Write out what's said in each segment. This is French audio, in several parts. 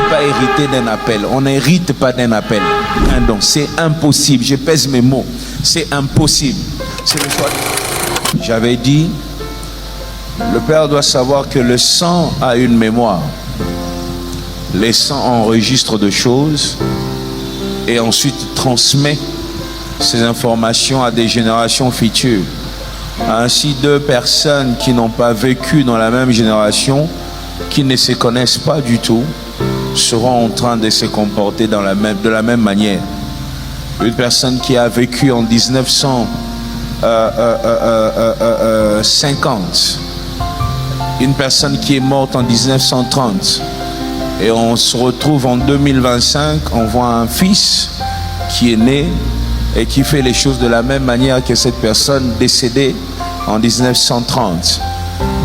peut pas hériter d'un appel. On n'hérite pas d'un appel. Un don. C'est impossible. Je pèse mes mots. C'est impossible. C'est le choix. J'avais dit, le Père doit savoir que le sang a une mémoire. Les sangs enregistrent de choses et ensuite transmet ces informations à des générations futures. Ainsi, deux personnes qui n'ont pas vécu dans la même génération, qui ne se connaissent pas du tout, seront en train de se comporter de la même manière. Une personne qui a vécu en 1950, une personne qui est morte en 1930, et on se retrouve en 2025, on voit un fils qui est né et qui fait les choses de la même manière que cette personne décédée en 1930.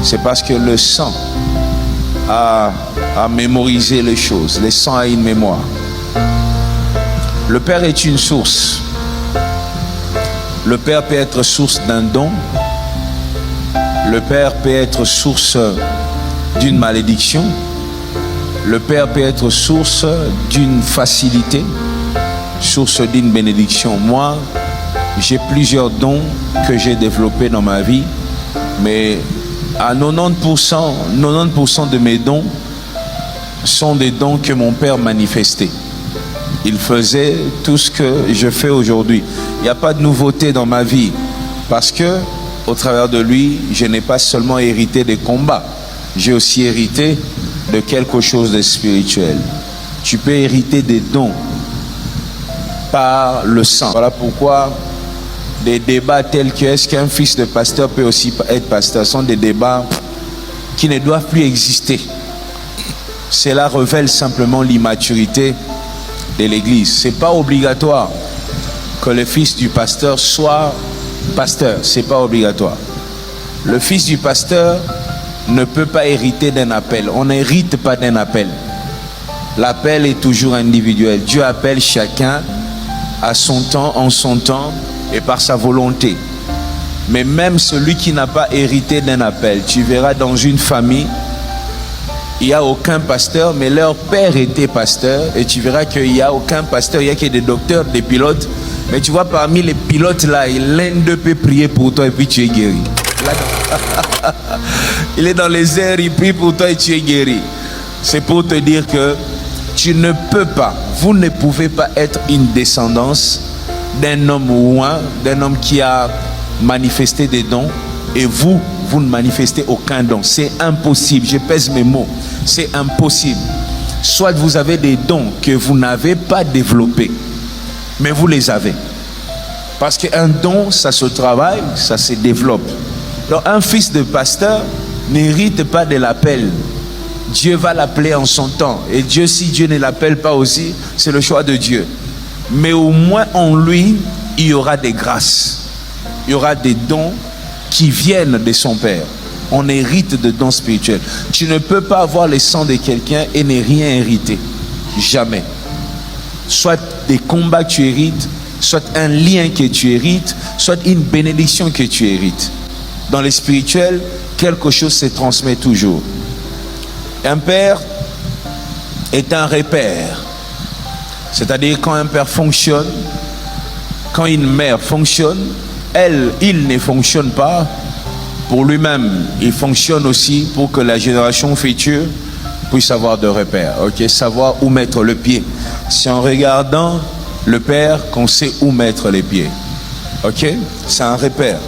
C'est parce que le sang a mémorisé les choses. Le sang a une mémoire. Le Père est une source. Le Père peut être source d'un don. Le Père peut être source d'une malédiction. Le Père peut être source d'une facilité, source d'une bénédiction. Moi, j'ai plusieurs dons que j'ai développés dans ma vie, mais à 90% de mes dons sont des dons que mon Père manifestait. Il faisait tout ce que je fais aujourd'hui. Il n'y a pas de nouveauté dans ma vie, parce que au travers de lui, je n'ai pas seulement hérité des combats, j'ai aussi hérité de quelque chose de spirituel. Tu peux hériter des dons par le sang. Voilà pourquoi des débats tels que est-ce qu'un fils de pasteur peut aussi être pasteur sont des débats qui ne doivent plus exister. Cela révèle simplement l'immaturité de l'Église. C'est pas obligatoire que le fils du pasteur soit pasteur. C'est pas obligatoire. Le fils du pasteur ne peut pas hériter d'un appel. On n'hérite pas d'un appel. L'appel est toujours individuel. Dieu appelle chacun à son temps, en son temps et par sa volonté. Mais même celui qui n'a pas hérité d'un appel, tu verras dans une famille, il n'y a aucun pasteur, mais leur père était pasteur, et tu verras qu'il n'y a aucun pasteur, il n'y a que des docteurs, des pilotes. Mais tu vois, parmi les pilotes là, l'un d'eux peut prier pour toi et puis tu es guéri. Il est dans les airs, il prie pour toi et tu es guéri. C'est pour te dire que tu ne peux pas, vous ne pouvez pas être une descendance d'un homme loin, d'un homme qui a manifesté des dons, et vous ne manifestez aucun don. C'est impossible, je pèse mes mots, c'est impossible. Soit vous avez des dons que vous n'avez pas développés, mais vous les avez. Parce qu'un don, ça se travaille, ça se développe. Donc un fils de pasteur n'hérite pas de l'appel. Dieu va l'appeler en son temps. Et Dieu, si Dieu ne l'appelle pas aussi, c'est le choix de Dieu. Mais au moins en lui, il y aura des grâces. Il y aura des dons qui viennent de son Père. On hérite de dons spirituels. Tu ne peux pas avoir le sang de quelqu'un et ne rien hériter. Jamais. Soit des combats que tu hérites, soit un lien que tu hérites, soit une bénédiction que tu hérites. Dans le spirituel, quelque chose se transmet toujours. Un père est un repère. C'est-à-dire quand un père fonctionne, quand une mère fonctionne, il ne fonctionne pas pour lui-même. Il fonctionne aussi pour que la génération future puisse avoir de repères. Okay? Savoir où mettre le pied. C'est en regardant le père qu'on sait où mettre les pieds. Ok? C'est un repère.